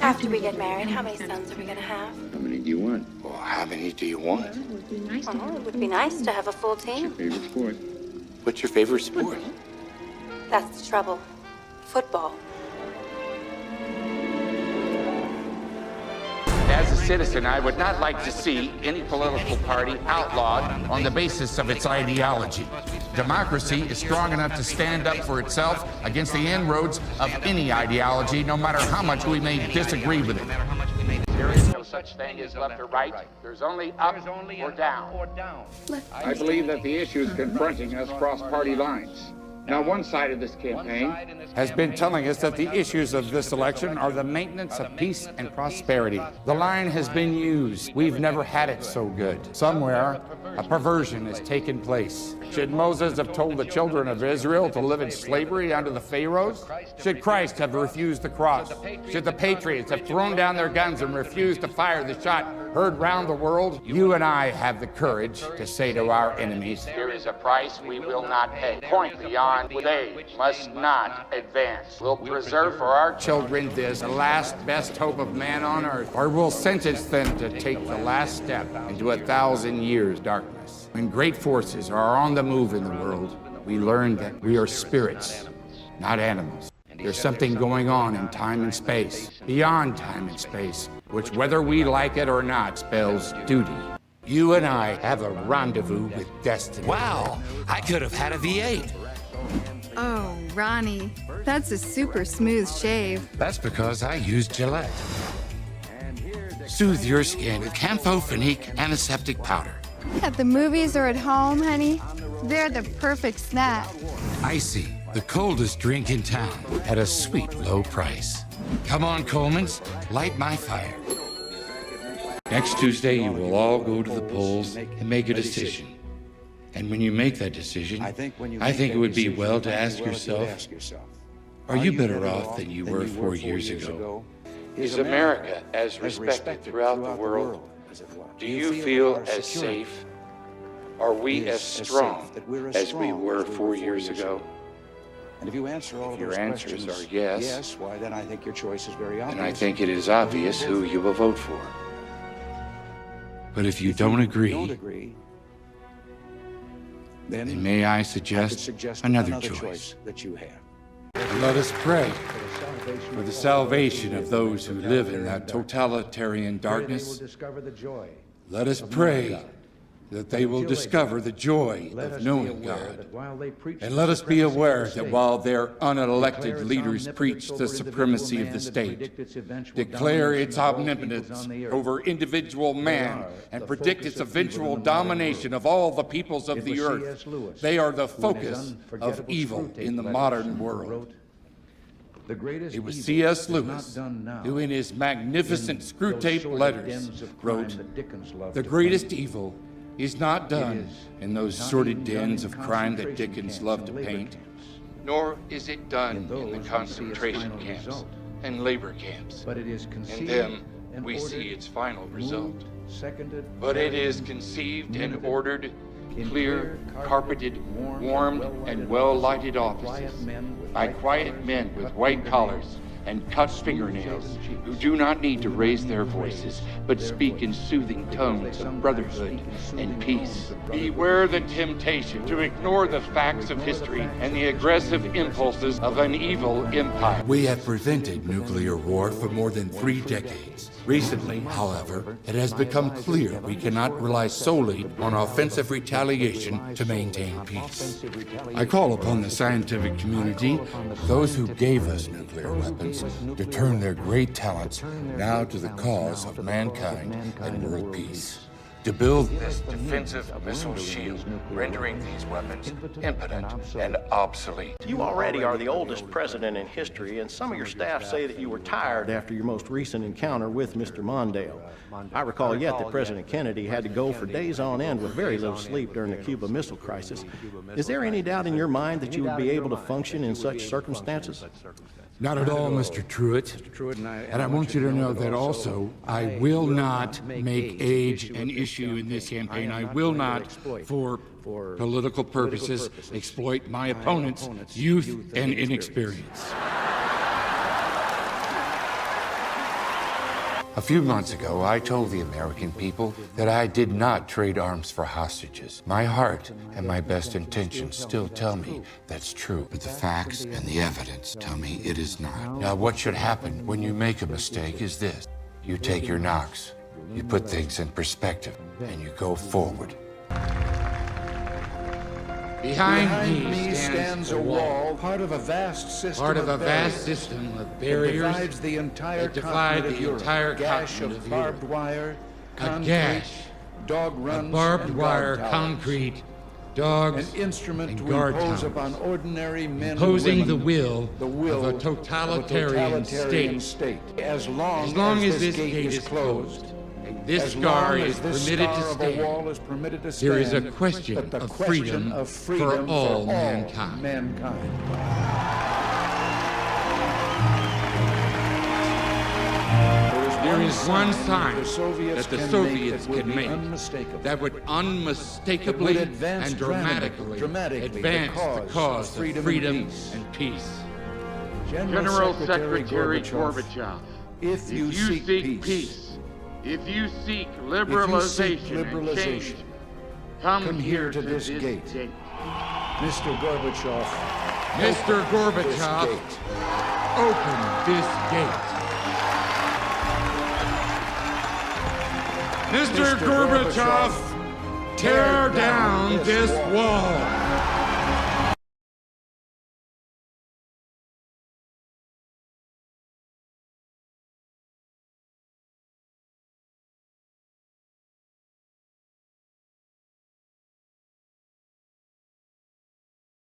After we get married, how many sons are we gonna have? How many do you want? Well, how many do you want? Well, it would be nice to have a full team. Favorite sport? What's your favorite sport? That's the trouble. Football. As a citizen, I would not like to see any political party outlawed on the basis of its ideology. Democracy is strong enough to stand up for itself against the inroads of any ideology, no matter how much we may disagree with it. There is no such thing as left or right. There's only up or down. I believe that the issues confronting us cross party lines. Now, one side of this campaign has been telling us that the issues of this election are the maintenance of peace and prosperity. The line has been used. We've never had it so good. Somewhere, a perversion has taken place. Should Moses have told the children of Israel to live in slavery under the Pharaohs? Should Christ have refused the cross? Should the patriots have thrown down their guns and refused to fire the shot heard round the world? You and I have the courage to say to our enemies, There is a price we will not pay. Point beyond they must not advance. We'll preserve for our children this the last best hope of man on earth, or we'll sentence them to take the last step into 1,000 years' darkness. When great forces are on the move in the world, we learn that we are spirits, not animals. There's something going on in time and space, beyond time and space, which, whether we like it or not, spells duty. You and I have a rendezvous with destiny. Wow, I could have had a V8. Oh, Ronnie, that's a super smooth shave. That's because I used Gillette. Soothe your skin with Campho-Phenique antiseptic powder. At the movies or at home, honey, they're the perfect snack. Icy, the coldest drink in town, at a sweet low price. Come on, Coleman's, light my fire. next Tuesday you will all go to the polls and make a decision. And when you make that decision, I think it would be well to ask yourself, are you better off than you were 4 years ago? Is America as respected throughout the world? Do you feel as safe? Are we as strong as we were 4 years ago? And if you answer all of Your those answers questions, are yes. why then I think your choice is very obvious. And I think it is obvious who you will vote for. But if you don't agree, then may I I could suggest suggest another choice? that you have. Let us pray for the salvation of those who live in that totalitarian darkness. Let us pray that they will discover the joy of knowing God. And let us be aware that while their unelected leaders preach the supremacy of the state, declare its omnipotence over individual man, and predict its eventual domination of all the peoples of the earth, they are the focus of evil in the modern world. It was C.S. Lewis who, in his magnificent Screwtape Letters, wrote, "The greatest evil is not done in those sordid dens of crime that Dickens loved to paint, Nor is it done in the concentration camps and labor camps. In them, we see its final result. But it is conceived and ordered, clear, carpeted, warmed, and well-lighted offices by quiet men with white collars and cut fingernails who do not need to raise their voices, but speak in soothing tones of brotherhood and peace. Beware the temptation to ignore the facts of history and the aggressive impulses of an evil empire." We have prevented nuclear war for more than 3 decades. Recently, however, it has become clear we cannot rely solely on offensive retaliation to maintain peace. I call upon the scientific community, those who gave us nuclear weapons, to turn their great talents now to the cause of mankind and world peace. To build This defensive missile shield, rendering these weapons impotent and obsolete. You already are the oldest president in history, and some of your staff say that you were tired after your most recent encounter with Mr. Mondale. I recall yet that President Kennedy had to go for days on end with very little sleep during the Cuba Missile Crisis. Is there any doubt in your mind that you would be able to function in such circumstances? Not at all, Mr. Truitt. And I want you to know that also, I will not make age an issue in this campaign. I will not, for political purposes, exploit my opponent's youth and inexperience. A few months ago, I told the American people that I did not trade arms for hostages. My heart and my best intentions still tell me that's true, but the facts and the evidence tell me it is not. Now, what should happen when you make a mistake is this. You take your knocks, you put things in perspective, and you go forward. Behind me stands a wall, part of a vast system of barriers that divides the entire divide continent of the Europe. entire Gash continent of of barbed Europe. wire, A concrete, gash, dog a runs, barbed and wire, guard towers. concrete, dogs, An instrument and to guard impose towers, upon ordinary men imposing and the women will of a totalitarian state. As long as this gate is closed, and this as scar long is as this permitted scar to of a stand, wall is permitted to there is a stand, question but the of question freedom for all mankind. There is one sign that the Soviets can make that would unmistakably and dramatically advance the cause of freedom and peace. General Secretary Gorbachev, if you seek peace, if you seek liberalization and change, come here to this gate. Mr. Gorbachev, Mr. Gorbachev, open this gate. Mr. Gorbachev, tear down this wall.